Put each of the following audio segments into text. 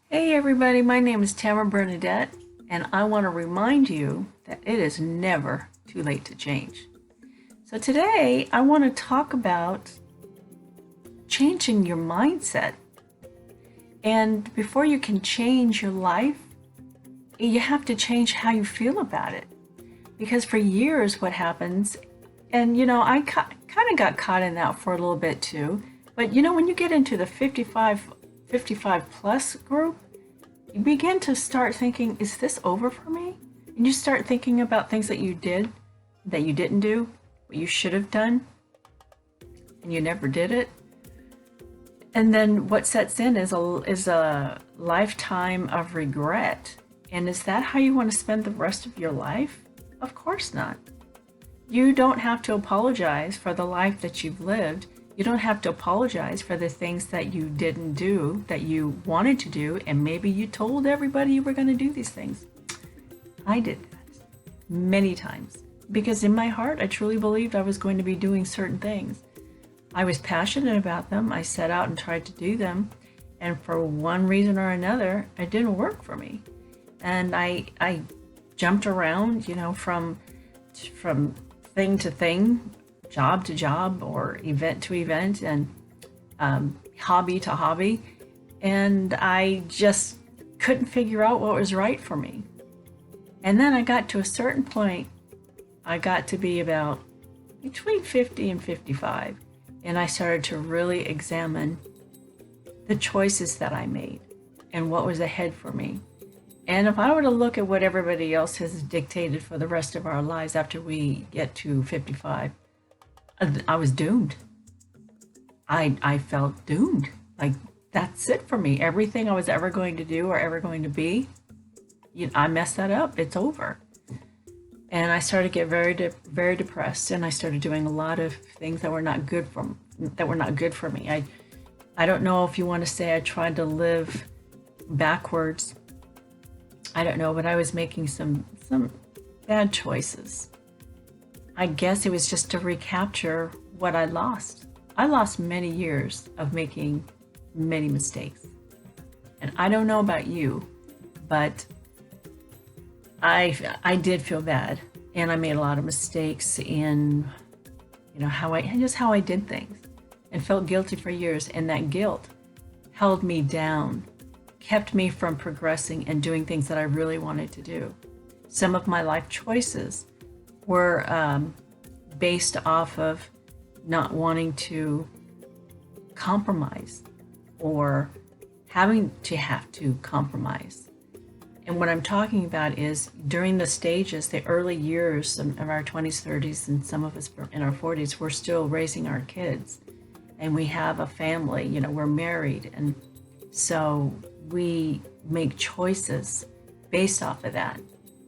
Hey everybody, my name is Tamara Bernadette, and I want to remind you that it is never too late to change. So today I want to talk about changing your mindset. And before you can change your life, you have to change how you feel about it. Because for years, what happens, and I kind of got caught in that for a little bit too, but when you get into the 55 plus group, you begin to start thinking, is this over for me? And you start thinking about things that you did, that you didn't do, what you should have done, and you never did it. And then what sets in is a lifetime of regret. And is that how you want to spend the rest of your life? Of course not. You don't have to apologize for the life that you've lived. You don't have to apologize for the things that you didn't do, that you wanted to do, and maybe you told everybody you were going to do these things. I did that many times because in my heart, I truly believed I was going to be doing certain things. I was passionate about them. I set out and tried to do them. And for one reason or another, it didn't work for me. And I jumped around, from thing to thing, job to job, or event to event, and hobby to hobby. And I just couldn't figure out what was right for me. And then I got to a certain point, I got to be about between 50 and 55. And I started to really examine the choices that I made and what was ahead for me. And if I were to look at what everybody else has dictated for the rest of our lives after we get to 55, I was doomed. I felt doomed. Like, that's it for me. Everything I was ever going to do or ever going to be, I messed that up. It's over. And I started to get very depressed, and I started doing a lot of things that were not good for me. I don't know if you want to say I tried to live backwards. I don't know, but I was making some bad choices. I guess it was just to recapture what I lost. I lost many years of making many mistakes. And I don't know about you, but I did feel bad, and I made a lot of mistakes in how I did things, and felt guilty for years, and that guilt held me down, kept me from progressing and doing things that I really wanted to do. Some of my life choices were based off of not wanting to compromise or having to compromise. And what I'm talking about is during the stages, the early years of our 20s, 30s, and some of us in our 40s, we're still raising our kids. And we have a family, we're married. And so we make choices based off of that.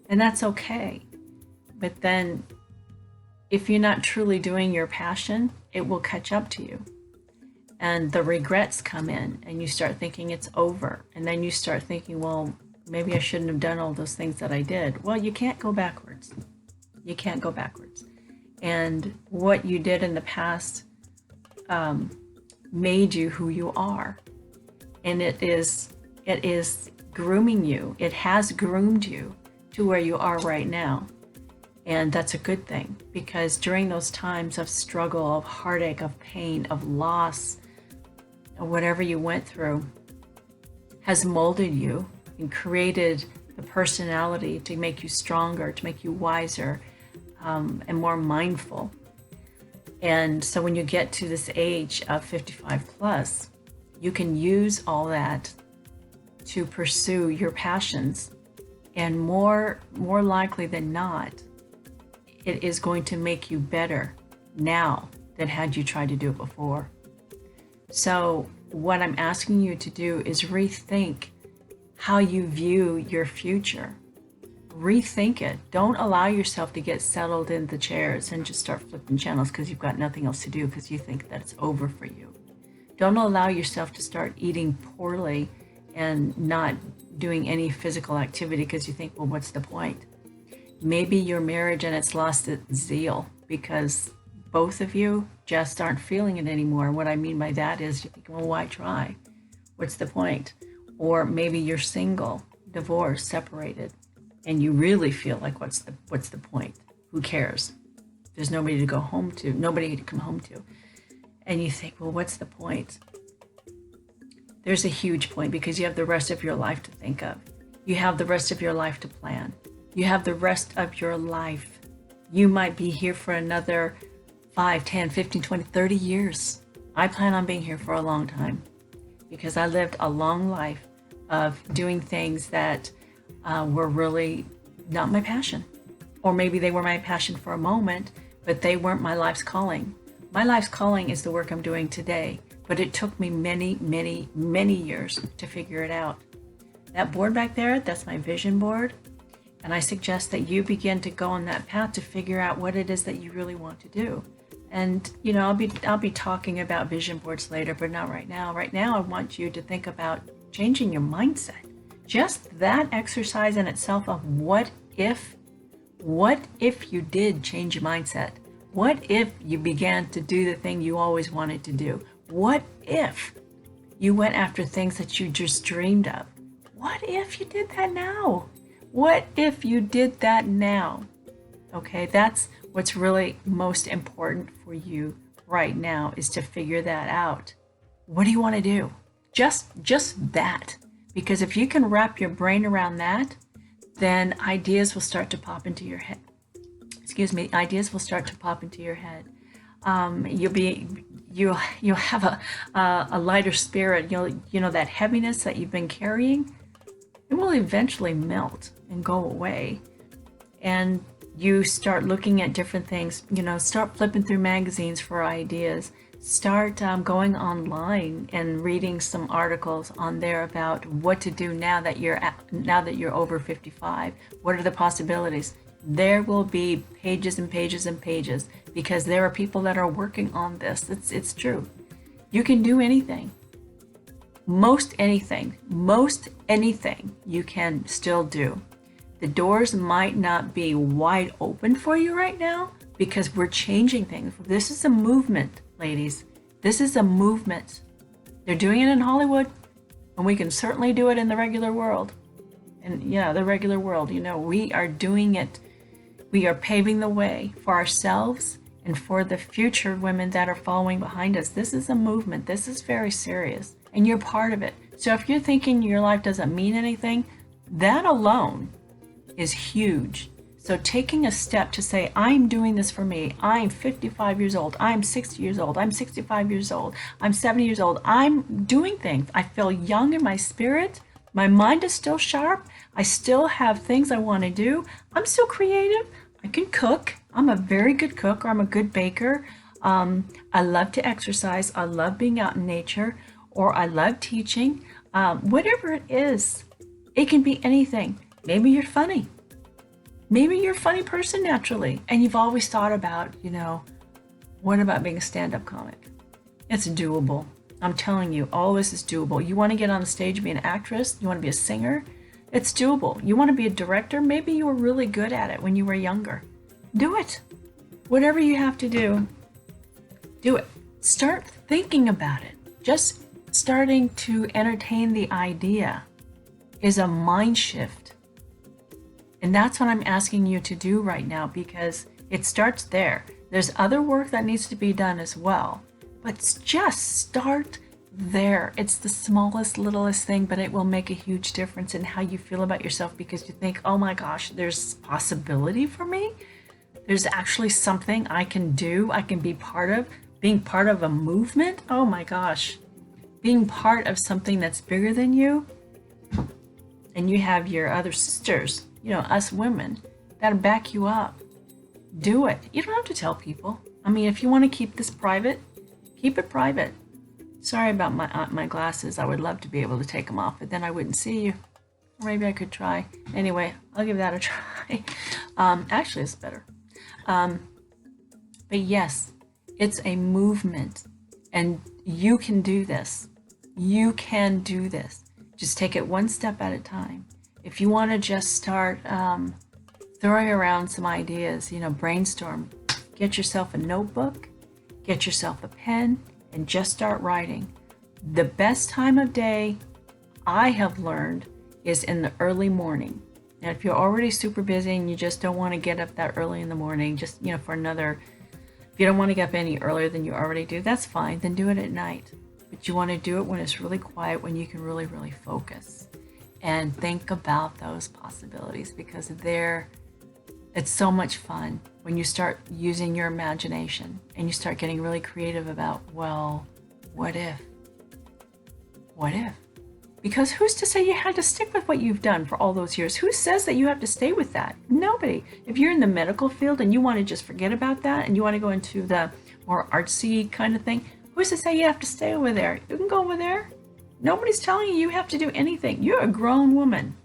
And that's okay. But then if you're not truly doing your passion, it will catch up to you. And the regrets come in, and you start thinking it's over. And then you start thinking, well, maybe I shouldn't have done all those things that I did. Well, you can't go backwards. You can't go backwards. And what you did in the past made you who you are. And it is grooming you. It has groomed you to where you are right now. And that's a good thing, because during those times of struggle, of heartache, of pain, of loss, or whatever you went through has molded you and created the personality to make you stronger, to make you wiser, and more mindful. And so when you get to this age of 55 plus, you can use all that to pursue your passions. And more likely than not, it is going to make you better now than had you tried to do it before. So what I'm asking you to do is rethink how you view your future. Rethink it. Don't allow yourself to get settled in the chairs and just start flipping channels because you've got nothing else to do because you think that it's over for you. Don't allow yourself to start eating poorly and not doing any physical activity because you think, well, what's the point? Maybe your marriage and it's lost its zeal because both of you just aren't feeling it anymore. What I mean by that is you think, well, why try? What's the point? Or maybe you're single, divorced, separated, and you really feel like what's the point? Who cares? There's nobody to go home to, nobody to come home to. And you think, well, what's the point? There's a huge point, because you have the rest of your life to think of. You have the rest of your life to plan. You have the rest of your life. You might be here for another 5, 10, 15, 20, 30 years. I plan on being here for a long time, because I lived a long life of doing things that were really not my passion. Or maybe they were my passion for a moment, but they weren't my life's calling. My life's calling is the work I'm doing today, but it took me many, many, many years to figure it out. That board back there, that's my vision board. And I suggest that you begin to go on that path to figure out what it is that you really want to do. And, you know, I'll be talking about vision boards later, but not right now. Right now, I want you to think about changing your mindset. Just that exercise in itself of what if you did change your mindset? What if you began to do the thing you always wanted to do? What if you went after things that you just dreamed of? What if you did that now? What if you did that now? Okay, that's what's really most important for you right now, is to figure that out. What do you want to do? Just that. Because if you can wrap your brain around that, then ideas will start to pop into your head. Ideas will start to pop into your head. You'll have a lighter spirit. You know that heaviness that you've been carrying, it will eventually melt and go away. And you start looking at different things. You know, start flipping through magazines for ideas. Start going online and reading some articles on there about what to do now that you're over 55. What are the possibilities? There will be pages and pages and pages, because there are people that are working on this. It's true. You can do anything. Most anything you can still do. The doors might not be wide open for you right now, because we're changing things. This is a movement, ladies. This is a movement. They're doing it in Hollywood, and we can certainly do it in the regular world. And yeah, the regular world, you know, we are doing it. We are paving the way for ourselves and for the future women that are following behind us. This is a movement. This is very serious, and you're part of it. So if you're thinking your life doesn't mean anything, that alone is huge. So taking a step to say, I'm doing this for me. I'm 55 years old. I'm 60 years old. I'm 65 years old. I'm 70 years old. I'm doing things. I feel young in my spirit. My mind is still sharp. I still have things I want to do. I'm still creative. I can cook. I'm a very good cook, or I'm a good baker. I love to exercise. I love being out in nature, or I love teaching. Whatever it is, it can be anything. Maybe you're funny. Maybe you're a funny person naturally, and you've always thought about, you know, what about being a stand-up comic? It's doable. I'm telling you, all this is doable. You want to get on the stage, be an actress, you want to be a singer, it's doable. You want to be a director, maybe you were really good at it when you were younger. Do it. Whatever you have to do it. Start thinking about it. Just starting to entertain the idea is a mind shift. And that's what I'm asking you to do right now, because it starts there. There's other work that needs to be done as well. But just start there. It's the smallest, littlest thing, but it will make a huge difference in how you feel about yourself, because you think, oh my gosh, there's possibility for me. There's actually something I can do. I can be part of. Being part of a movement. Oh my gosh. Being part of something that's bigger than you. And you have your other sisters, you know, us women, that'll back you up. Do it. You don't have to tell people. I mean, if you want to keep this private, keep it private. Sorry about my glasses. I would love to be able to take them off, but then I wouldn't see you. Or maybe I could try. Anyway, I'll give that a try. Actually, it's better. But yes, it's a movement, and you can do this. You can do this. Just take it one step at a time. If you want to just start throwing around some ideas, you know, brainstorm, get yourself a notebook, get yourself a pen, and just start writing. The best time of day, I have learned is in the early morning. Now, if you're already super busy and you just don't want to get up that early in the morning, just, for another, if you don't want to get up any earlier than you already do, that's fine. Then do it at night. But you want to do it when it's really quiet, when you can really, really focus and think about those possibilities, because it's so much fun when you start using your imagination and you start getting really creative about, well, what if? What if? Because who's to say you had to stick with what you've done for all those years? Who says that you have to stay with that? Nobody. If you're in the medical field and you want to just forget about that and you want to go into the more artsy kind of thing, who's to say you have to stay over there? You can go over there. Nobody's telling you you have to do anything. You're a grown woman.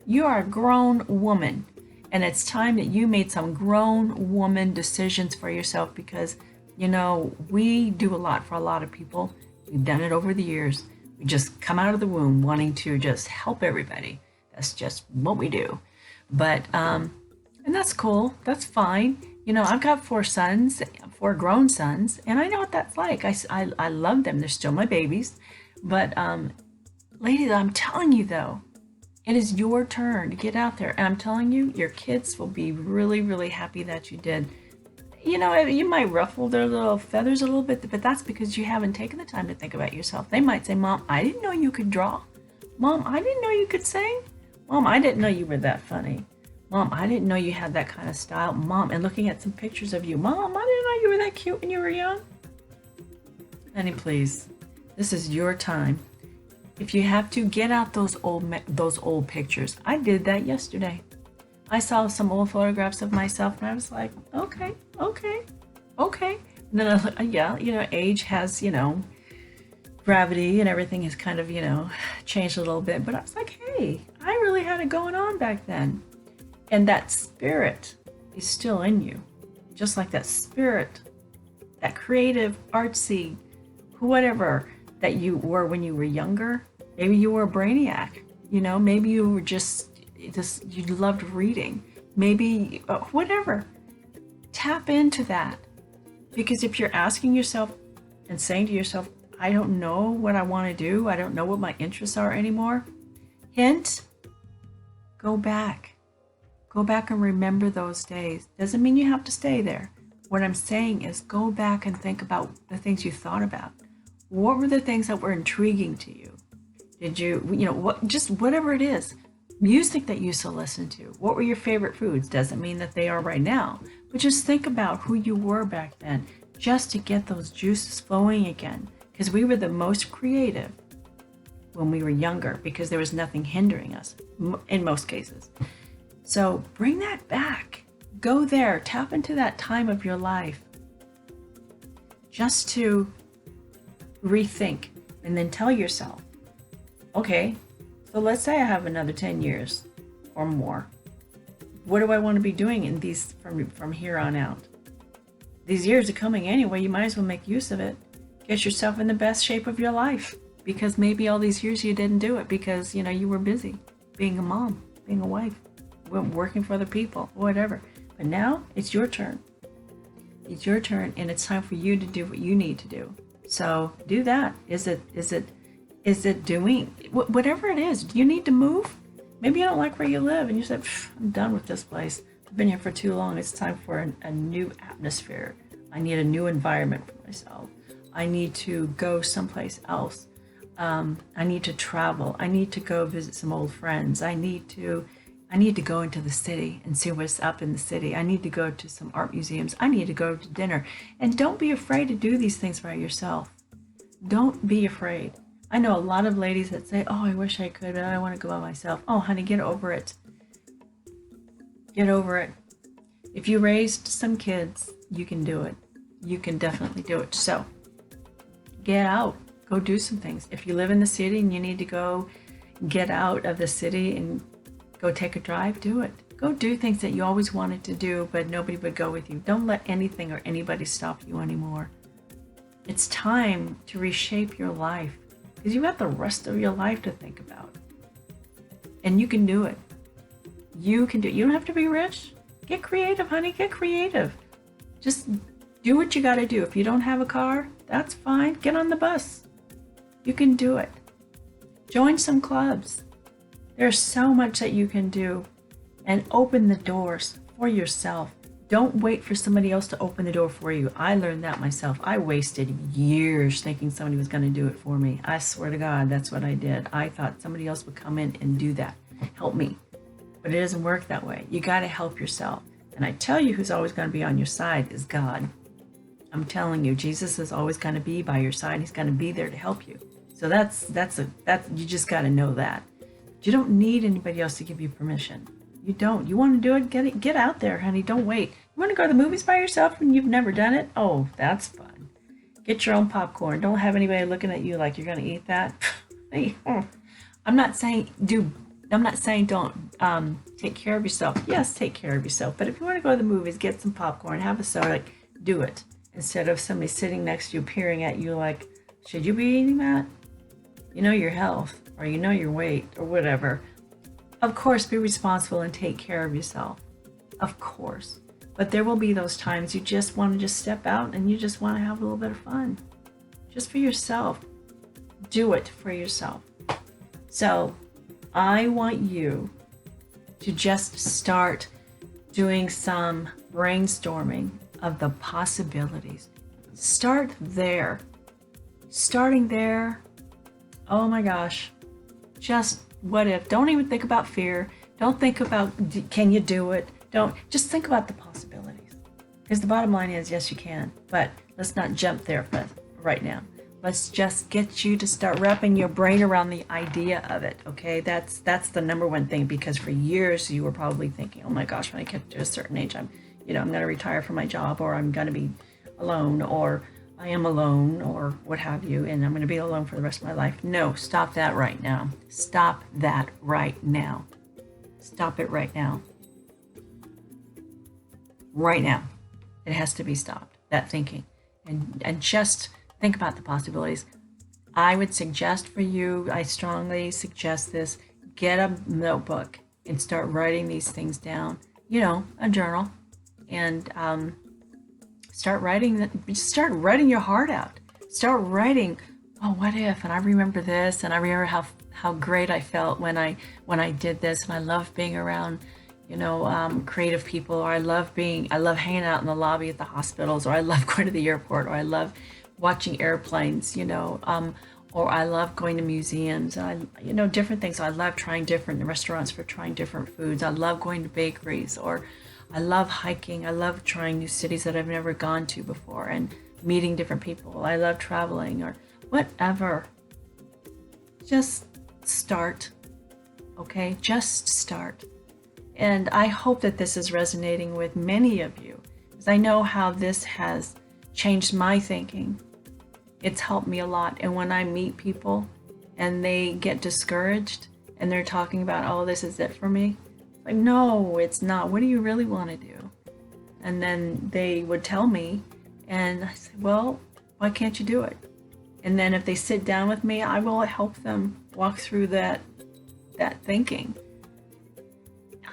You are a grown woman. And it's time that you made some grown woman decisions for yourself, because, we do a lot for a lot of people. We've done it over the years. We just come out of the womb wanting to just help everybody. That's just what we do. But, and that's cool. That's fine. I've got 4 sons, 4 grown sons, and I know what that's like. I love them. They're still my babies. But, ladies, I'm telling you though, it is your turn to get out there. And I'm telling you, your kids will be really, really happy that you did. You might ruffle their little feathers a little bit, but that's because you haven't taken the time to think about yourself. They might say, Mom, I didn't know you could draw. Mom, I didn't know you could sing. Mom, I didn't know you were that funny. Mom, I didn't know you had that kind of style. Mom, and looking at some pictures of you. Mom, I didn't know you were that cute when you were young. Honey, please, this is your time. If you have to, get out those old pictures. I did that yesterday. I saw some old photographs of myself and I was like, okay. And then, age has, gravity and everything has kind of, changed a little bit. But I was like, hey, I really had it going on back then. And that spirit is still in you. Just like that spirit, that creative, artsy, whatever that you were when you were younger. Maybe you were a brainiac, maybe you were just you loved reading, maybe whatever. Tap into that, because if you're asking yourself and saying to yourself, I don't know what I want to do, I don't know what my interests are anymore, hint, go back and remember those days. Doesn't mean you have to stay there. What I'm saying is go back and think about the things you thought about. What were the things that were intriguing to you? Did you, just whatever it is, music that you used to listen to, what were your favorite foods? Doesn't mean that they are right now, but just think about who you were back then, just to get those juices flowing again, because we were the most creative when we were younger, because there was nothing hindering us in most cases. So bring that back, go there, tap into that time of your life, just to rethink, and then tell yourself, okay, so let's say I have another 10 years or more. What do I want to be doing in these from here on out? These years are coming anyway. You might as well make use of it. Get yourself in the best shape of your life, because maybe all these years you didn't do it because, you were busy being a mom, being a wife, working for other people, whatever. But now it's your turn. It's your turn, and it's time for you to do what you need to do. So do that. Is it doing whatever it is? Do you need to move? Maybe you don't like where you live and you said, I'm done with this place. I've been here for too long. It's time for a new atmosphere. I need a new environment for myself. I need to go someplace else. I need to travel. I need to go visit some old friends. I need to go into the city and see what's up in the city. I need to go to some art museums. I need to go to dinner. And don't be afraid to do these things by yourself. Don't be afraid. I know a lot of ladies that say, oh, I wish I could, but I want to go by myself. Oh, honey, get over it. Get over it. If you raised some kids, you can do it. You can definitely do it. So get out. Go do some things. If you live in the city and you need to go get out of the city and go take a drive, do it. Go do things that you always wanted to do, but nobody would go with you. Don't let anything or anybody stop you anymore. It's time to reshape your life, because you have the rest of your life to think about. And you can do it. You can do it. You don't have to be rich. Get creative, honey. Get creative. Just do what you got to do. If you don't have a car, that's fine. Get on the bus. You can do it. Join some clubs. There's so much that you can do, and open the doors for yourself. Don't wait for somebody else to open the door for you. I learned that myself. I wasted years thinking somebody was going to do it for me. I swear to God, that's what I did. I thought somebody else would come in and do that, help me. But it doesn't work that way. You got to help yourself. And I tell you, who's always going to be on your side is God. I'm telling you, Jesus is always going to be by your side. He's going to be there to help you. So that's you just got to know that. You don't need anybody else to give you permission. You don't. You want to do it? Get out there, honey. Don't wait. You want to go to the movies by yourself when you've never done it? Oh, that's fun. Get your own popcorn. Don't have anybody looking at you like you're going to eat that. I'm not saying don't take care of yourself. Yes, take care of yourself. But if you want to go to the movies, get some popcorn, have a soda, do it. Instead of somebody sitting next to you, peering at you like, should you be eating that? You know your health, or you know your weight, or whatever. Of course, be responsible and take care of yourself. Of course. But there will be those times you just want to just step out and you just want to have a little bit of fun. Just for yourself. Do it for yourself. So I want you to just start doing some brainstorming of the possibilities. Start there. Starting there, oh my gosh, just what if? Don't even think about fear. Don't think about, can you do it? Just think about the possibilities. Because the bottom line is, yes, you can. But let's not jump there right now. Let's just get you to start wrapping your brain around the idea of it, okay? That's the number one thing, because for years you were probably thinking, oh my gosh, when I get to a certain age, I'm going to retire from my job, or I'm going to be alone, or I am alone, or what have you, and I'm going to be alone for the rest of my life. No, stop that right now. Stop that right now. Stop it right now. Right now. It has to be stopped, that thinking. And just think about the possibilities. I would suggest for you, I strongly suggest this, get a notebook and start writing these things down. A journal. And start writing your heart out. Start writing, oh, what if? And I remember this, and I remember how great I felt when I did this, and I love being around, creative people, or I love hanging out in the lobby at the hospitals, or I love going to the airport, or I love watching airplanes, or I love going to museums, different things. I love trying different restaurants for trying different foods. I love going to bakeries, or I love hiking. I love trying new cities that I've never gone to before and meeting different people. I love traveling, or whatever. Just start, okay? Just start. And I hope that this is resonating with many of you, because I know how this has changed my thinking. It's helped me a lot. And when I meet people and they get discouraged and they're talking about, oh, this is it for me. Like, no, it's not. What do you really want to do? And then they would tell me, and I said, well, why can't you do it? And then if they sit down with me, I will help them walk through that thinking.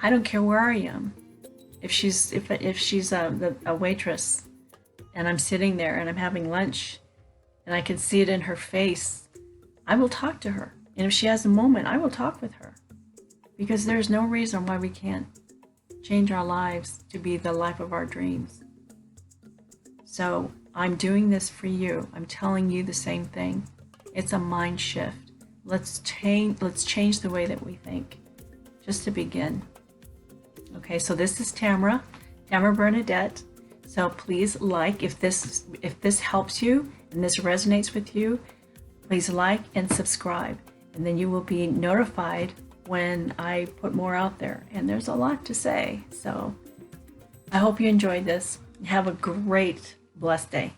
I don't care where I am. If she's a waitress, and I'm sitting there and I'm having lunch, and I can see it in her face, I will talk to her. And if she has a moment, I will talk with her. Because there's no reason why we can't change our lives to be the life of our dreams. So I'm doing this for you. I'm telling you the same thing. It's a mind shift. Let's change the way that we think, just to begin. Okay, so this is Tamara Bernadette. So please if this helps you and this resonates with you, please like and subscribe, and then you will be notified when I put more out there. And there's a lot to say. So I hope you enjoyed this. Have a great, blessed day.